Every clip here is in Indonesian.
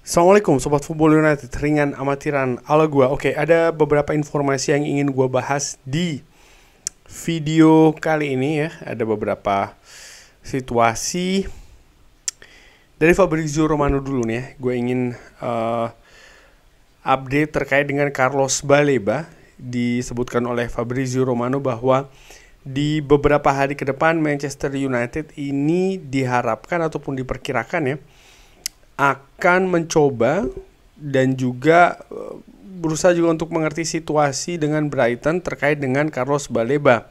Assalamualaikum Sobat Football United, ringan amatiran ala gua. Oke, ada beberapa informasi yang ingin gua bahas di video kali ini ya. Ada beberapa situasi dari Fabrizio Romano dulu nih ya. Gue ingin update terkait dengan Carlos Baleba. Disebutkan oleh Fabrizio Romano bahwa di beberapa hari ke depan Manchester United ini diharapkan ataupun diperkirakan ya akan mencoba dan juga berusaha juga untuk mengerti situasi dengan Brighton terkait dengan Carlos Baleba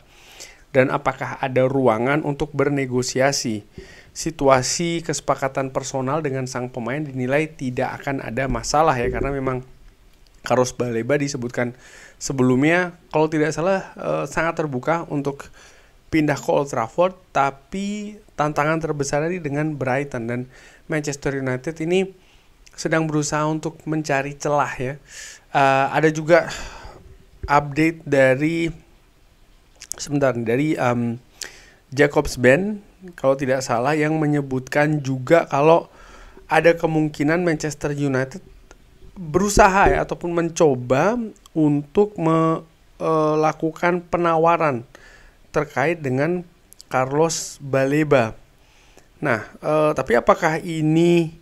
dan apakah ada ruangan untuk bernegosiasi. Situasi kesepakatan personal dengan sang pemain dinilai tidak akan ada masalah ya, karena memang Carlos Baleba disebutkan sebelumnya kalau tidak salah sangat terbuka untuk pindah ke Old Trafford, tapi tantangan terbesar ini dengan Brighton, dan Manchester United ini sedang berusaha untuk mencari celah ya. Ada juga update dari Jacobs Band kalau tidak salah yang menyebutkan juga kalau ada kemungkinan Manchester United berusaha ya ataupun mencoba untuk melakukan penawaran terkait dengan Carlos Baleba. Nah, tapi apakah ini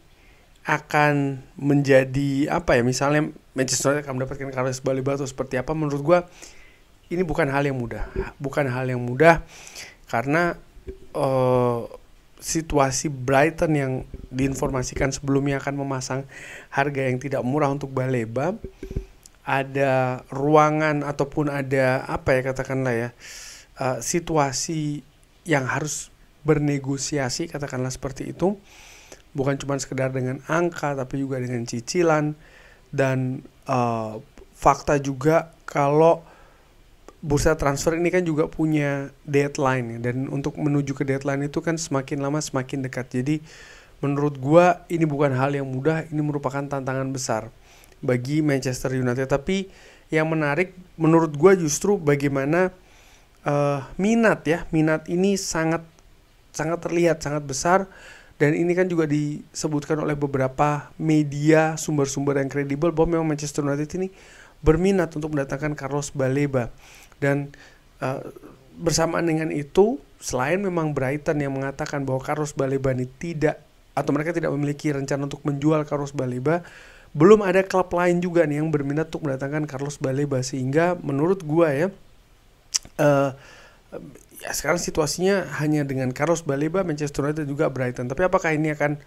akan menjadi apa ya? Misalnya Manchester United akan mendapatkan Carlos Baleba atau seperti apa? Menurut gue ini bukan hal yang mudah. Bukan hal yang mudah karena situasi Brighton yang diinformasikan sebelumnya akan memasang harga yang tidak murah untuk Baleba. Ada ruangan ataupun ada apa ya katakanlah ya, situasi yang harus bernegosiasi, katakanlah seperti itu, bukan cuma sekedar dengan angka tapi juga dengan cicilan dan fakta juga kalau bursa transfer ini kan juga punya deadline ya, dan untuk menuju ke deadline itu kan semakin lama semakin dekat. Jadi menurut gua ini bukan hal yang mudah, ini merupakan tantangan besar bagi Manchester United. Tapi yang menarik menurut gua justru bagaimana minat ini sangat terlihat sangat besar, dan ini kan juga disebutkan oleh beberapa media sumber-sumber yang kredibel bahwa memang Manchester United ini berminat untuk mendatangkan Carlos Baleba. Dan bersamaan dengan itu, selain memang Brighton yang mengatakan bahwa Carlos Baleba ini tidak, atau mereka tidak memiliki rencana untuk menjual Carlos Baleba, belum ada klub lain juga nih yang berminat untuk mendatangkan Carlos Baleba. Sehingga menurut gua ya, ya sekarang situasinya hanya dengan Carlos Baleba, Manchester United juga Brighton. Tapi apakah ini akan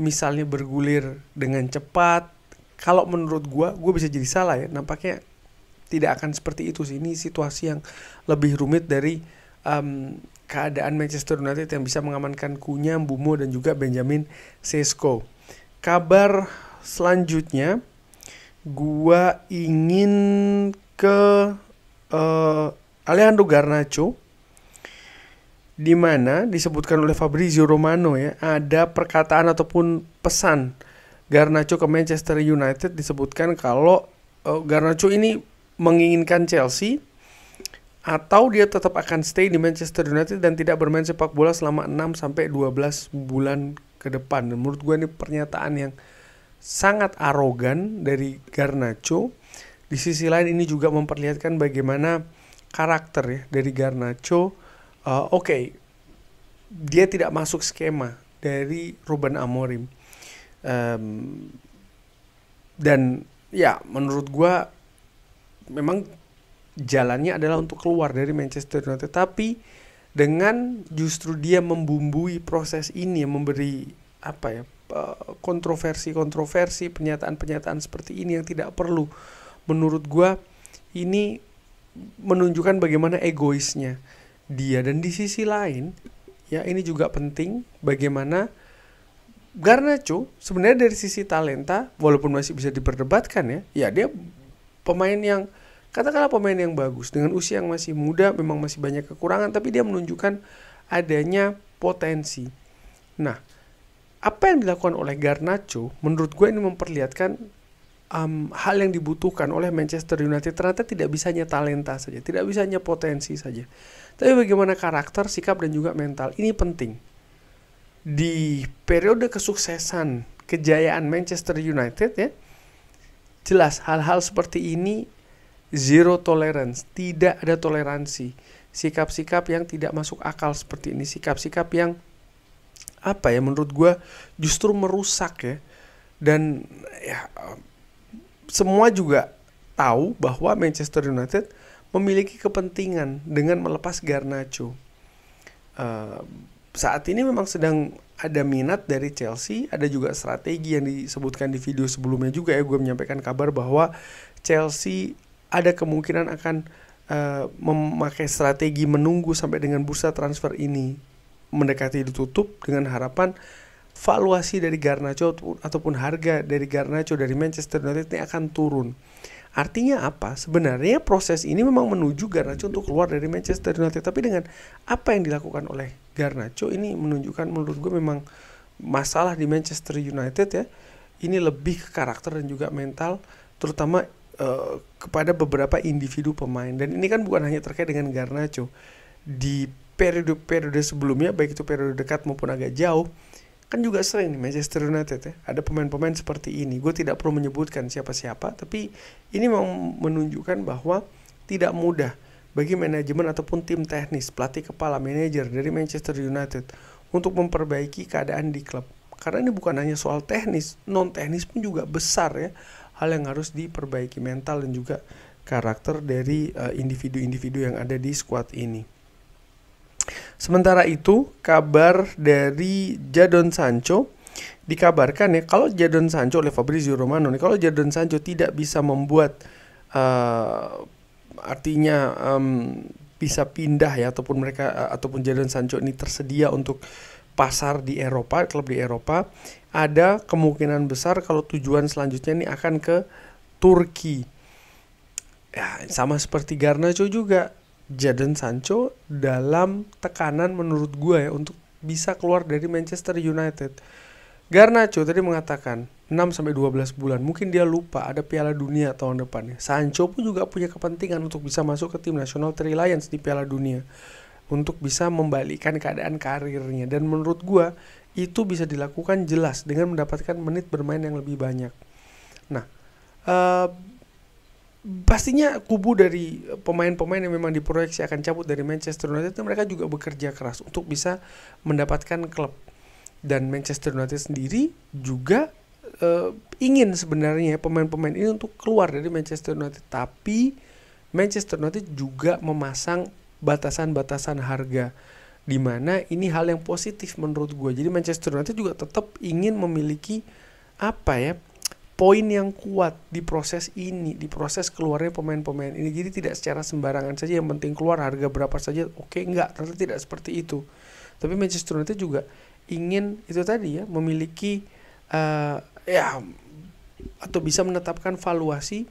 misalnya bergulir dengan cepat? Kalau menurut gue bisa jadi salah ya. Nampaknya tidak akan seperti itu sih. Ini situasi yang lebih rumit dari keadaan Manchester United yang bisa mengamankan Cunha, Mbeumo dan juga Benjamin Sesko. Kabar selanjutnya, gue ingin ke Alejandro Garnacho, di mana disebutkan oleh Fabrizio Romano ya, ada perkataan ataupun pesan Garnacho ke Manchester United. Disebutkan kalau Garnacho ini menginginkan Chelsea atau dia tetap akan stay di Manchester United dan tidak bermain sepak bola selama 6-12 bulan ke depan. Dan menurut gue ini pernyataan yang sangat arogan dari Garnacho. Di sisi lain ini juga memperlihatkan bagaimana karakter ya dari Garnacho. Dia tidak masuk skema dari Ruben Amorim, dan ya menurut gue memang jalannya adalah untuk keluar dari Manchester United. Tapi dengan justru dia membumbui proses ini, memberi apa ya, kontroversi pernyataan seperti ini yang tidak perlu. Menurut gue ini menunjukkan bagaimana egoisnya dia. Dan di sisi lain ya, ini juga penting bagaimana Garnacho sebenarnya dari sisi talenta, walaupun masih bisa diperdebatkan ya dia pemain yang katakanlah pemain yang bagus dengan usia yang masih muda, memang masih banyak kekurangan, tapi dia menunjukkan adanya potensi. Nah, apa yang dilakukan oleh Garnacho menurut gue ini memperlihatkan hal yang dibutuhkan oleh Manchester United. Ternyata tidak bisa hanya talenta saja, tidak bisa hanya potensi saja, tapi bagaimana karakter, sikap dan juga mental. Ini penting. Di periode kesuksesan kejayaan Manchester United ya, jelas hal-hal seperti ini zero tolerance, tidak ada toleransi. Sikap-sikap yang tidak masuk akal seperti ini, sikap-sikap yang apa ya, menurut gue justru merusak ya. Dan ya semua juga tahu bahwa Manchester United memiliki kepentingan dengan melepas Garnacho. Saat ini memang sedang ada minat dari Chelsea, ada juga strategi yang disebutkan di video sebelumnya juga ya, gue menyampaikan kabar bahwa Chelsea ada kemungkinan akan memakai strategi menunggu sampai dengan bursa transfer ini mendekati ditutup dengan harapan valuasi dari Garnacho ataupun harga dari Garnacho dari Manchester United ini akan turun. Artinya apa? Sebenarnya proses ini memang menuju Garnacho untuk keluar dari Manchester United. Tapi dengan apa yang dilakukan oleh Garnacho ini menunjukkan menurut gue memang masalah di Manchester United ya. Ini lebih ke karakter dan juga mental, terutama kepada beberapa individu pemain. Dan ini kan bukan hanya terkait dengan Garnacho. Di periode-periode sebelumnya, baik itu periode dekat maupun agak jauh, kan juga sering nih Manchester United ya, ada pemain-pemain seperti ini. Gue tidak perlu menyebutkan siapa-siapa, tapi ini mau menunjukkan bahwa tidak mudah bagi manajemen ataupun tim teknis, pelatih kepala, manajer dari Manchester United untuk memperbaiki keadaan di klub. Karena ini bukan hanya soal teknis, non teknis pun juga besar ya, hal yang harus diperbaiki, mental dan juga karakter dari individu-individu yang ada di squad ini. Sementara itu, kabar dari Jadon Sancho dikabarkan ya, kalau Jadon Sancho oleh Fabrizio Romano nih, kalau Jadon Sancho tidak bisa membuat bisa pindah ya, ataupun ataupun Jadon Sancho ini tersedia untuk pasar di Eropa, klub di Eropa, ada kemungkinan besar kalau tujuan selanjutnya ini akan ke Turki. Ya, sama seperti Garnacho juga, Jadon Sancho dalam tekanan menurut gue ya untuk bisa keluar dari Manchester United. Garnacho tadi mengatakan 6-12 bulan. Mungkin dia lupa ada Piala Dunia tahun depan. Sancho pun juga punya kepentingan untuk bisa masuk ke tim nasional Three Lions di Piala Dunia, untuk bisa membalikkan keadaan karirnya. Dan menurut gue itu bisa dilakukan jelas dengan mendapatkan menit bermain yang lebih banyak. Nah, pastinya kubu dari pemain-pemain yang memang diproyeksi akan cabut dari Manchester United, mereka juga bekerja keras untuk bisa mendapatkan klub. Dan Manchester United sendiri juga ingin sebenarnya pemain-pemain ini untuk keluar dari Manchester United. Tapi Manchester United juga memasang batasan-batasan harga, dimana ini hal yang positif menurut gue. Jadi Manchester United juga tetap ingin memiliki poin yang kuat di proses ini, di proses keluarnya pemain-pemain ini. Jadi tidak secara sembarangan saja yang penting keluar harga berapa saja, oke, enggak, ternyata tidak seperti itu. Tapi Manchester United juga ingin itu tadi ya, memiliki atau bisa menetapkan valuasi,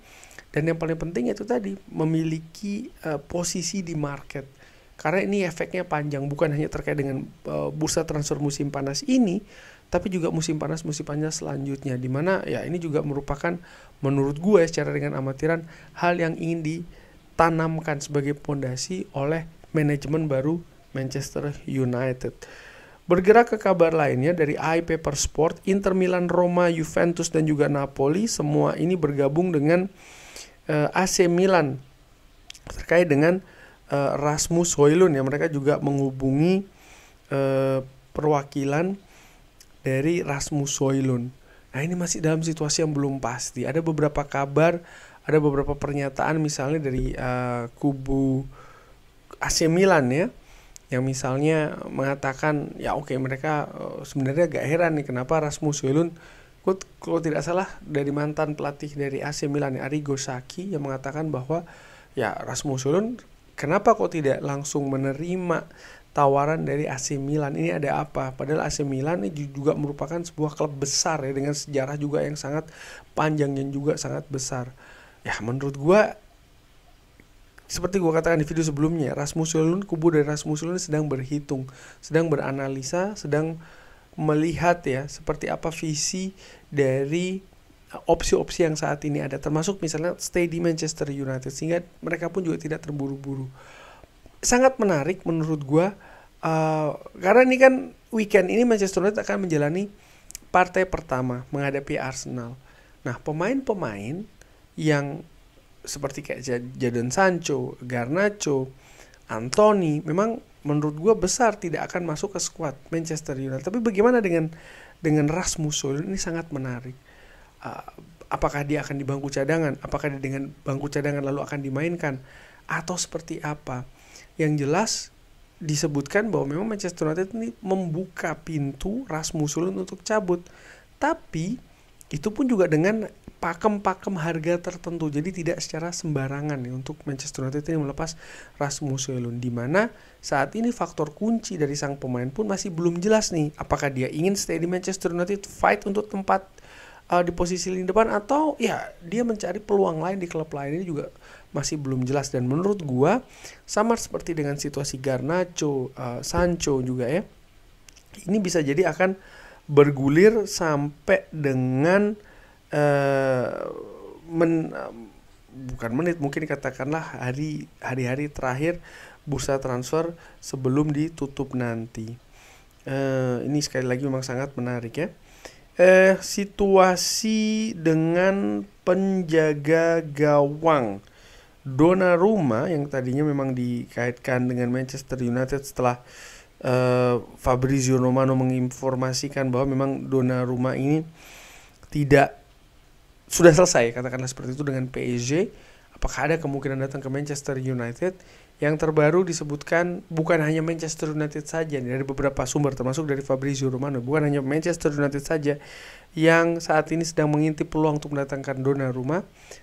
dan yang paling penting itu tadi memiliki posisi di market. Karena ini efeknya panjang, bukan hanya terkait dengan bursa transfer musim panas ini, tapi juga musim panas selanjutnya, dimana ya ini juga merupakan menurut gue secara dengan amatiran hal yang ingin ditanamkan sebagai pondasi oleh manajemen baru Manchester United. Bergerak ke kabar lainnya dari iPaper Sport, Inter Milan, Roma, Juventus dan juga Napoli semua ini bergabung dengan AC Milan terkait dengan Rasmus Højlund ya. Mereka juga menghubungi perwakilan dari Rasmus Højlund. Nah, ini masih dalam situasi yang belum pasti. Ada beberapa kabar, ada beberapa pernyataan misalnya dari kubu AC Milan ya, yang misalnya mengatakan ya oke, mereka sebenarnya agak heran nih kenapa Rasmus Højlund, kalau tidak salah dari mantan pelatih dari AC Milan Arrigo Sacchi, yang mengatakan bahwa ya Rasmus Højlund kenapa kok tidak langsung menerima tawaran dari AC Milan, ini ada apa? Padahal AC Milan ini juga merupakan sebuah klub besar ya, dengan sejarah juga yang sangat panjang dan juga sangat besar. Ya menurut gue, seperti gue katakan di video sebelumnya, Rasmus Højlund, kubu dari Rasmus Højlund sedang berhitung, sedang beranalisa, sedang melihat ya seperti apa visi dari opsi-opsi yang saat ini ada, termasuk misalnya stay di Manchester United, sehingga mereka pun juga tidak terburu-buru. Sangat menarik menurut gue, karena ini kan weekend ini Manchester United akan menjalani partai pertama menghadapi Arsenal. Nah, pemain-pemain yang seperti kayak Jadon Sancho, Garnacho, Anthony, memang menurut gue besar tidak akan masuk ke skuad Manchester United. Tapi bagaimana dengan Rasmus Højlund? Ini sangat menarik. Apakah dia akan di bangku cadangan? Apakah dia dengan bangku cadangan lalu akan dimainkan? Atau seperti apa? Yang jelas disebutkan bahwa memang Manchester United ini membuka pintu Rasmus Højlund untuk cabut. Tapi itu pun juga dengan pakem-pakem harga tertentu. Jadi tidak secara sembarangan ya untuk Manchester United ini melepas Rasmus Højlund, di mana saat ini faktor kunci dari sang pemain pun masih belum jelas nih. Apakah dia ingin stay di Manchester United, fight untuk tempat di posisi lini depan, atau ya dia mencari peluang lain di klub lain. Ini juga masih belum jelas. Dan menurut gua sama seperti dengan situasi Garnacho, Sancho juga ya, ini bisa jadi akan bergulir sampai dengan bukan menit, mungkin katakanlah hari-hari terakhir bursa transfer sebelum ditutup nanti. Ini sekali lagi memang sangat menarik ya. Situasi dengan penjaga gawang Donnarumma yang tadinya memang dikaitkan dengan Manchester United setelah Fabrizio Romano menginformasikan bahwa memang Donnarumma ini sudah selesai, katakanlah seperti itu, dengan PSG. Apakah ada kemungkinan datang ke Manchester United? Yang terbaru disebutkan bukan hanya Manchester United saja, dari beberapa sumber termasuk dari Fabrizio Romano, bukan hanya Manchester United saja yang saat ini sedang mengintip peluang untuk mendatangkan Donnarumma,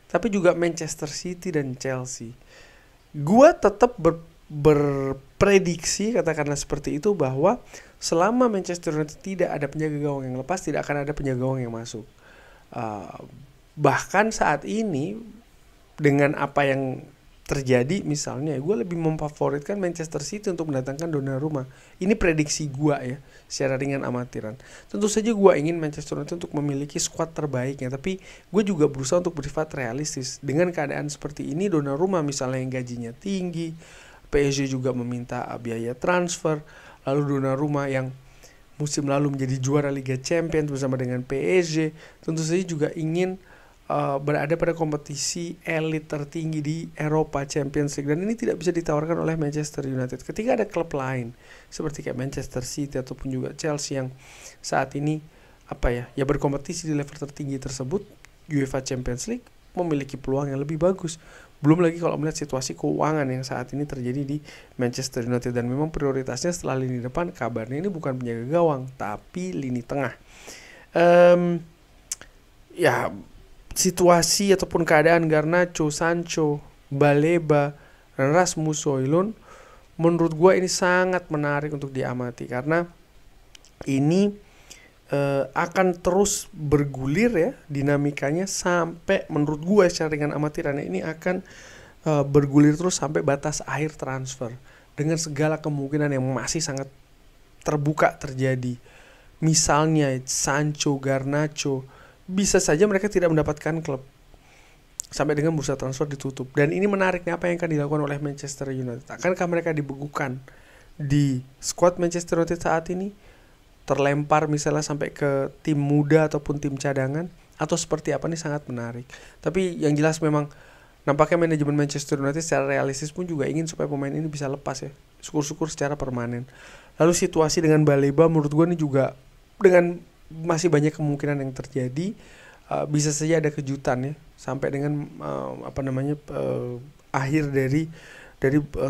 tapi juga Manchester City dan Chelsea. Gua tetap berprediksi, katakanlah seperti itu, bahwa selama Manchester United tidak ada penjaga gawang yang lepas, tidak akan ada penjaga gawang yang masuk. Bahkan saat ini dengan apa yang terjadi, misalnya gue lebih memfavoritkan Manchester City untuk mendatangkan Donnarumma. Ini prediksi gue ya, secara ringan amatiran. Tentu saja gue ingin Manchester United untuk memiliki skuad terbaiknya, tapi gue juga berusaha untuk bersifat realistis. Dengan keadaan seperti ini, Donnarumma misalnya yang gajinya tinggi, PSG juga meminta biaya transfer, lalu Donnarumma yang musim lalu menjadi juara Liga Champions bersama dengan PSG, tentu saja juga ingin berada pada kompetisi elit tertinggi di Eropa Champions League, dan ini tidak bisa ditawarkan oleh Manchester United. Ketika ada klub lain seperti kayak Manchester City ataupun juga Chelsea yang saat ini berkompetisi di level tertinggi tersebut, UEFA Champions League, memiliki peluang yang lebih bagus. Belum lagi kalau melihat situasi keuangan yang saat ini terjadi di Manchester United, dan memang prioritasnya setelah lini depan kabarnya ini bukan penjaga gawang tapi lini tengah. Situasi ataupun keadaan Garnacho, Sancho, Baleba, dan Rasmus Højlund menurut gue ini sangat menarik untuk diamati, karena ini akan terus bergulir ya dinamikanya sampai, menurut gue secara ringan amatiran, ini akan bergulir terus sampai batas akhir transfer dengan segala kemungkinan yang masih sangat terbuka terjadi. Misalnya Sancho, Garnacho, bisa saja mereka tidak mendapatkan klub sampai dengan bursa transfer ditutup. Dan ini menariknya, apa yang akan dilakukan oleh Manchester United? Akankah mereka dibekukan di skuad Manchester United saat ini, terlempar misalnya sampai ke tim muda ataupun tim cadangan, atau seperti apa? Ini sangat menarik. Tapi yang jelas memang nampaknya manajemen Manchester United secara realistis pun juga ingin supaya pemain ini bisa lepas ya, syukur-syukur secara permanen. Lalu situasi dengan Baleba menurut gue ini juga dengan masih banyak kemungkinan yang terjadi, bisa saja ada kejutan ya sampai dengan akhir dari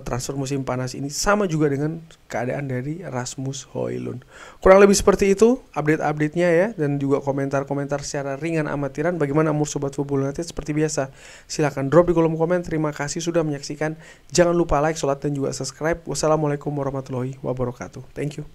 transfer musim panas ini. Sama juga dengan keadaan dari Rasmus Højlund. Kurang lebih seperti itu update-update-nya ya, dan juga komentar-komentar secara ringan amatiran. Bagaimana menurut Sobat Football United? Seperti biasa, silahkan drop di kolom komen. Terima kasih sudah menyaksikan. Jangan lupa like, share, dan juga subscribe. Wassalamualaikum warahmatullahi wabarakatuh. Thank you.